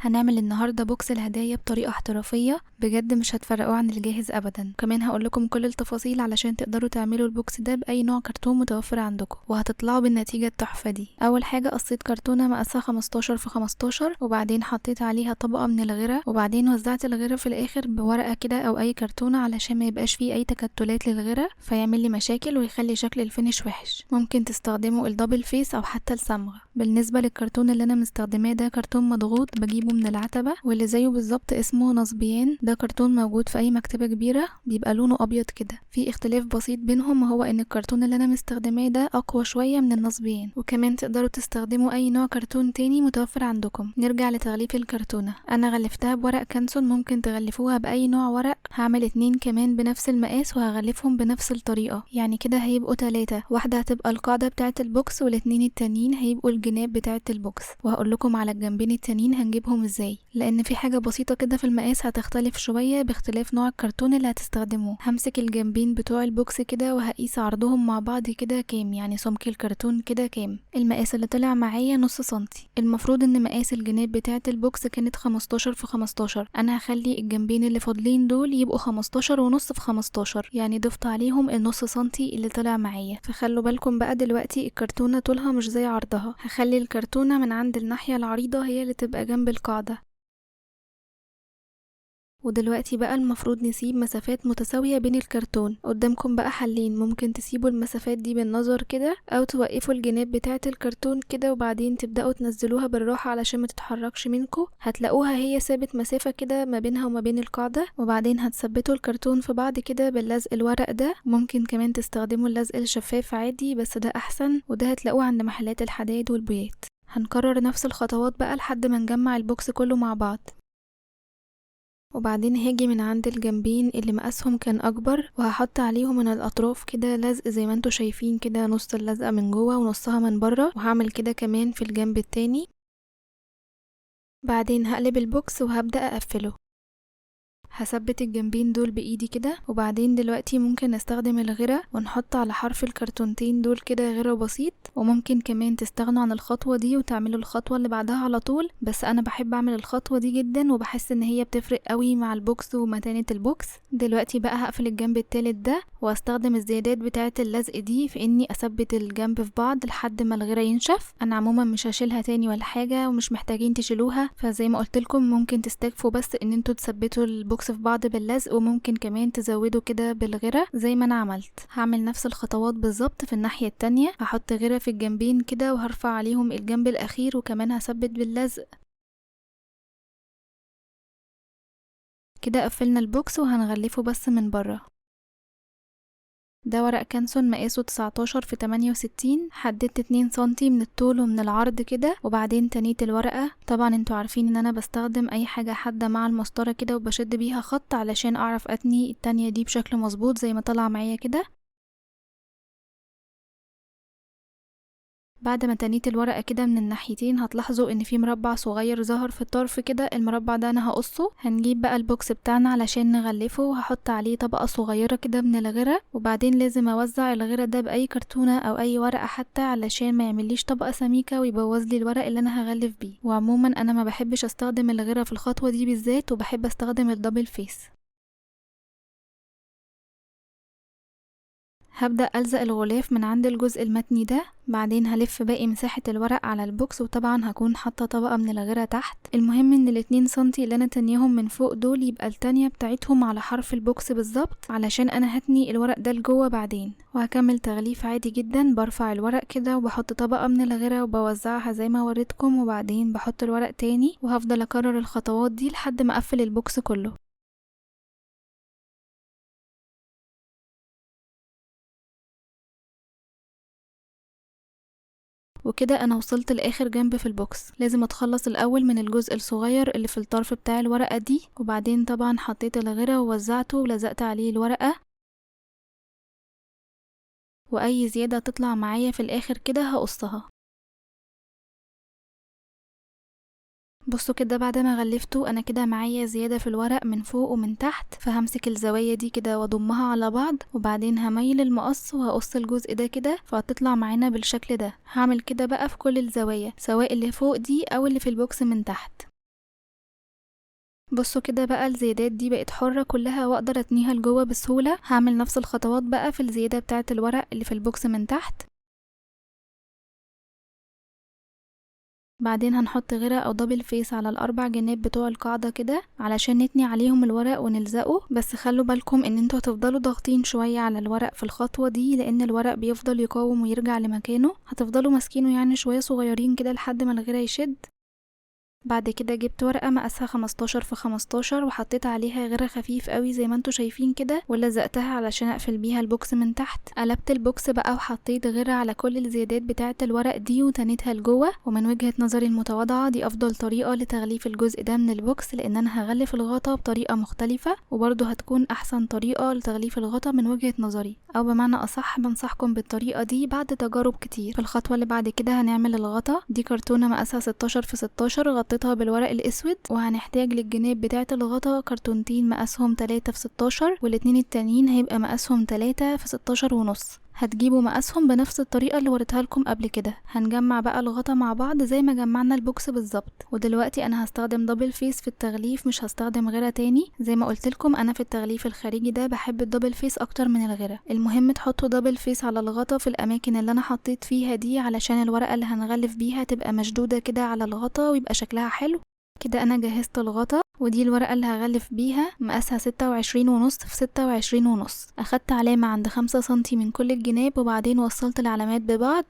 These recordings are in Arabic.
هنعمل النهاردة بوكس الهدايا بطريقة احترافية بجد، مش هتفرقوه عن الجاهز ابدا. كمان هقولكم كل التفاصيل علشان تقدروا تعملوا البوكس ده باي نوع كرتون متوفر عندكم، وهتطلعوا بالنتيجة التحفة دي. اول حاجة قصيت كرتونة مقاسها 15 في 15، وبعدين حطيت عليها طبقة من الغيرة، وبعدين وزعت الغيرة في الاخر بورقة كده او اي كرتونة علشان ما يبقاش فيه اي تكتلات للغيرة فيعمل لي مشاكل ويخلي شكل الفينش وحش. ممكن تستخدموا الدبل فيس او حتى الصمغ. بالنسبة للكرتون اللي انا مستخدماه ده كرتون مضغوط بجيبه من العتبة، واللي زيه بالظبط اسمه نصبيان. ده كرتون موجود في اي مكتبة كبيرة، بيبقى لونه ابيض كده. في اختلاف بسيط بينهم، وهو ان الكرتون اللي انا مستخدماه ده اقوى شوية من النصبيان. وكمان تقدروا تستخدموا اي نوع كرتون تاني متوفر عندكم. نرجع لتغليف الكرتونة. انا غلفتها بورق كانسون، ممكن تغلفوها باي نوع ورق. هعمل 2 كمان بنفس المقاس وهغلفهم بنفس الطريقة، يعني كده هيبقوا 3. واحدة هتبقى القاعدة بتاعة البوكس، والاتنين التانيين هيبقوا الجناب بتاعة البوكس. وهقول لكم على الجنبين التانيين هنجيبهم ازاي، لان في حاجة بسيطة كده في المقاس هتختلف شوية باختلاف نوع الكرتون اللي هتستخدموه. همسك الجنبين بتوع البوكس كده وهقيس عرضهم مع بعض كده كام، يعني سمك الكرتون كده كام. المقاس اللي طلع معايا نص سنتي. المفروض ان مقاس الجناب بتاعة البوكس كانت 15 في 15. انا هخلي الجنبين اللي فاضلين دول يبقوا 15 ونص في 15، يعني ضفت عليهم النص سنتي اللي طلع معايا. فخلوا بالكم بقى دلوقتي الكرتونة طولها مش زي عرضها. هخلي الكرتونة من عند الناحية العريضة هي اللي تبقى جنب القاعدة. ودلوقتي بقى المفروض نسيب مسافات متساوية بين الكرتون. قدامكم بقى حلين، ممكن تسيبوا المسافات دي بالنظر كده، او توقفوا الجناب بتاعة الكرتون كده وبعدين تبدأوا تنزلوها بالراحة علشان ما تتحركش منكم. هتلاقوها هي ثابت مسافة كده ما بينها وما بين القاعدة. وبعدين هتثبتوا الكرتون في بعض كده باللزق الورق ده. ممكن كمان تستخدموا اللزق الشفاف عادي، بس ده احسن، وده هتلاقوه عند محلات الحدايد والبويات. هنكرر نفس الخطوات بقى لحد ما نجمع البوكس كله مع بعض. وبعدين هاجي من عند الجنبين اللي مقاسهم كان اكبر، وهحط عليهم من الاطراف كده لزق زي ما انتوا شايفين كده، نص اللزقه من جوه ونصها من بره، وهعمل كده كمان في الجنب التاني. بعدين هقلب البوكس وهبدأ اقفله. هثبت الجنبين دول بايدي كده، وبعدين دلوقتي ممكن استخدم الغيرة ونحط على حرف الكرتونتين دول كده غيرة بسيط. وممكن كمان تستغنوا عن الخطوة دي وتعملوا الخطوة اللي بعدها على طول، بس انا بحب اعمل الخطوة دي جدا وبحس ان هي بتفرق قوي مع البوكس ومتانة البوكس. دلوقتي بقى هقفل الجنب التالت ده، واستخدم الزيادات بتاعة اللزق دي في اني اثبت الجنب في بعض لحد ما الغيرة ينشف. انا عموما مش هشيلها تاني ولا حاجة، ومش محتاجين تشيلوها، فزي ما قلت لكم ممكن تستكفوا بس ان انتوا تثبتوا البوكس في بعض باللزق، وممكن كمان تزودوا كده بالغيرة زي ما انا عملت. هعمل نفس الخطوات بالظبط في الناحية التانية. هحط غيرة في الجنبين كده وهرفع عليهم الجنب الاخير، وكمان هثبت باللزق كده. قفلنا البوكس وهنغلفه بس من بره. ده ورق كانسون مقاسه 19 في 68. حددت 2 سنتي من الطول ومن العرض كده، وبعدين تنيت الورقة. طبعا انتوا عارفين ان انا بستخدم اي حاجة حادة مع المسطرة كده وبشد بيها خط علشان اعرف اتني التانية دي بشكل مظبوط زي ما طلع معايا كده. بعد ما تنيت الورقة كده من الناحيتين هتلاحظوا ان في مربع صغير ظهر في الطرف كده. المربع ده انا هقصه. هنجيب بقى البوكس بتاعنا علشان نغلفه، وهحط عليه طبقة صغيرة كده من الغيرة، وبعدين لازم اوزع الغيرة ده باي كرتونة او اي ورقة حتى علشان ما يعمليش طبقة سميكة ويبوظ لي الورق اللي انا هغلف بيه. وعموما انا ما بحبش استخدم الغيرة في الخطوة دي بالذات، وبحب استخدم الدبل فيس. هبدأ ألزق الغلاف من عند الجزء المتني ده. بعدين هلف باقي مساحة الورق على البوكس، وطبعا هكون حاطة طبقة من الغيرة تحت. المهم ان ال2 سنتي اللي انا تنيهم من فوق دول يبقى التانية بتاعتهم على حرف البوكس بالظبط، علشان انا هتني الورق ده لجوه بعدين. وهكمل تغليف عادي جدا. برفع الورق كده وبحط طبقة من الغيرة وبوزعها زي ما وريتكم، وبعدين بحط الورق تاني، وهفضل اكرر الخطوات دي لحد ما اقفل البوكس كله. وكده انا وصلت لاخر جنب في البوكس. لازم اتخلص الاول من الجزء الصغير اللي في الطرف بتاع الورقة دي، وبعدين طبعا حطيت الغيرة ووزعته ولزقت عليه الورقة. واي زيادة تطلع معايا في الاخر كده هقصها. بصوا كده بعد ما غلفته انا كده معايا زيادة في الورق من فوق ومن تحت، فهمسك الزوايا دي كده واضمها على بعض، وبعدين هميل المقص وهقص الجزء ده كده فهتطلع معانا بالشكل ده. هعمل كده بقى في كل الزوايا، سواء اللي فوق دي او اللي في البوكس من تحت. بصوا كده بقى الزيادات دي بقت حرة كلها واقدر اتنيها لجوه بسهولة. هعمل نفس الخطوات بقى في الزيادة بتاعة الورق اللي في البوكس من تحت. بعدين هنحط غيرة او دبل فيس على الاربع جناب بتوع القاعدة كده علشان نتني عليهم الورق ونلزقه. بس خلوا بالكم ان انتوا هتفضلوا ضاغطين شوية على الورق في الخطوة دي، لان الورق بيفضل يقاوم ويرجع لمكانه. هتفضلوا ماسكينه يعني شوية صغيرين كده لحد ما الغيرة يشد. بعد كده جبت ورقة مقاسها 15 في 15 وحطيت عليها غيرة خفيف قوي زي ما انتوا شايفين كده، ولزقتها علشان اقفل بيها البوكس من تحت. قلبت البوكس بقى وحطيت غيرة على كل الزيادات بتاعة الورق دي وتنيتها لجوه. ومن وجهة نظري المتواضعة دي افضل طريقة لتغليف الجزء ده من البوكس، لان انا هغلف الغطا بطريقة مختلفة وبرضه هتكون احسن طريقة لتغليف الغطا من وجهة نظري، او بمعنى اصح بنصحكم بالطريقة دي بعد تجارب كتير. في الخطوة اللي بعد كده هنعمل الغطا. دي كرتونة مقاسها 16 في 16 غطيتها بالورق الاسود، وهنحتاج للجناب بتاعة الغطا كرتونتين مقاسهم 3 في 16 والاتنين التانيين هيبقى مقاسهم 3 في 16 ونص. هتجيبوا مقاسهم بنفس الطريقة اللي وريتها لكم قبل كده. هنجمع بقى الغطا مع بعض زي ما جمعنا البوكس بالظبط. ودلوقتي انا هستخدم دبل فيس في التغليف، مش هستخدم غيرة تاني. زي ما قلت لكم انا في التغليف الخارجي ده بحب الدبل فيس اكتر من الغيرة. المهم تحطوا دبل فيس على الغطا في الاماكن اللي انا حطيت فيها دي علشان الورقة اللي هنغلف بيها تبقى مشدودة كده على الغطا ويبقى شكلها حلو كده. انا جهزت الغطا، ودي الورقة اللي هغلف بيها مقاسها 26.5 في 26.5. اخدت علامة عند 5 سنتي من كل الجناب وبعدين وصلت العلامات ببعض.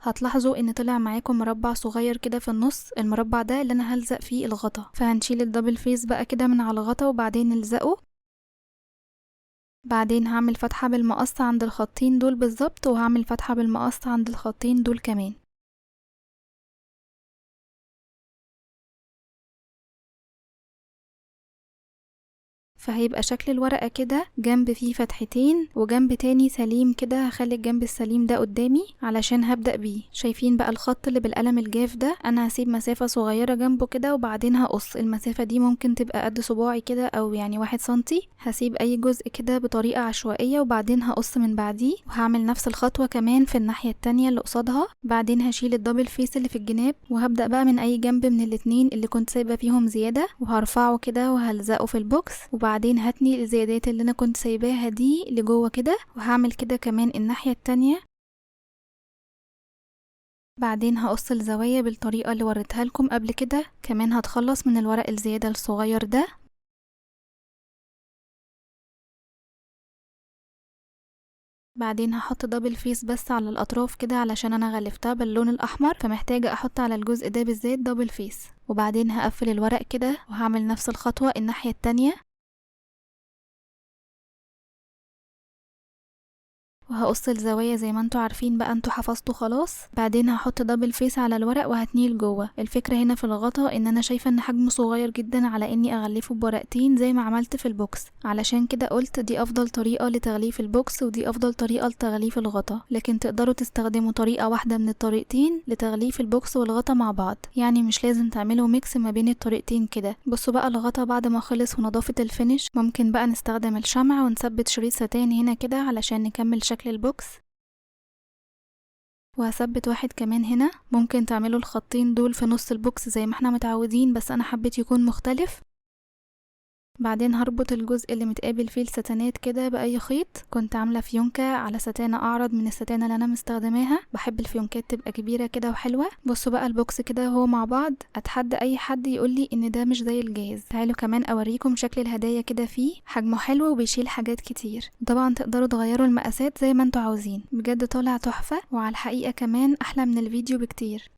هتلاحظوا ان طلع معاكم مربع صغير كده في النص. المربع ده اللي انا هلزق فيه الغطا، فهنشيل الدبل فيس بقى كده من على الغطا وبعدين نلزقه. بعدين هعمل فتحة بالمقص عند الخطين دول بالظبط، وهعمل فتحة بالمقص عند الخطين دول كمان. فهيبقى شكل الورقة كده، جنب فيه فتحتين وجنب تاني سليم كده. هخلي الجنب السليم ده قدامي علشان هبدأ بيه. شايفين بقى الخط اللي بالقلم الجاف ده؟ انا هسيب مسافة صغيرة جنبه كده وبعدين هقص. المسافة دي ممكن تبقى قد صباعي كده او يعني 1 سنتي. هسيب اي جزء كده بطريقة عشوائية وبعدين هقص من بعديه. وهعمل نفس الخطوة كمان في الناحية التانية اللي قصادها. بعدين هشيل الدبل فيس اللي في الجناب وهبدأ بقى من اي جنب من الاتنين اللي كنت سايبة فيهم زيادة، وهرفعه كده وهلزقه في البوكس. وبعدين هتني الزيادات اللي انا كنت سايباها دي لجوه كده، وهعمل كده كمان الناحية التانية. بعدين هقص الزوايا بالطريقة اللي وريتها لكم قبل كده. كمان هتخلص من الورق الزيادة الصغير ده. بعدين هحط دبل فيس بس على الاطراف كده علشان انا غلفتها باللون الاحمر، فمحتاجة احط على الجزء ده بالذات دبل فيس. وبعدين هقفل الورق كده وهعمل نفس الخطوة الناحية التانية، وهقص الزوايا زي ما انتوا عارفين بقى، انتوا حفظتوا خلاص. بعدين هحط دبل فيس على الورق وهتنيه لجوه. الفكرة هنا في الغطا ان انا شايفة ان حجمه صغير جدا على اني اغلفه بورقتين زي ما عملت في البوكس، علشان كده قلت دي افضل طريقة لتغليف البوكس ودي افضل طريقة لتغليف الغطا. لكن تقدروا تستخدموا طريقة واحدة من الطريقتين لتغليف البوكس والغطا مع بعض، يعني مش لازم تعملوا ميكس ما بين الطريقتين كده. بصوا بقى الغطا بعد ما خلص ونضافة الفينش، ممكن بقى نستخدم الشمع ونثبت شريط ستان هنا كده علشان نكمل شكل البوكس. وهثبت واحد كمان هنا. ممكن تعملوا الخطين دول في نص البوكس زي ما احنا متعودين، بس انا حبيت يكون مختلف. بعدين هربط الجزء اللي متقابل فيه الستانات كده بأي خيط. كنت عاملة فيونكة على ستانة أعرض من الستانة اللي أنا مستخدماها. بحب الفيونكات تبقى كبيرة كده وحلوة. بصوا بقى البوكس كده هو مع بعض. أتحدى أي حد يقولي إن ده مش زي الجاهز. تعالوا كمان أوريكم شكل الهدايا كده فيه. حجمه حلو وبيشيل حاجات كتير. طبعا تقدروا تغيروا المقاسات زي ما انتوا عاوزين. بجد طالع تحفة، وعلى الحقيقة كمان أحلى من الفيديو بكتير.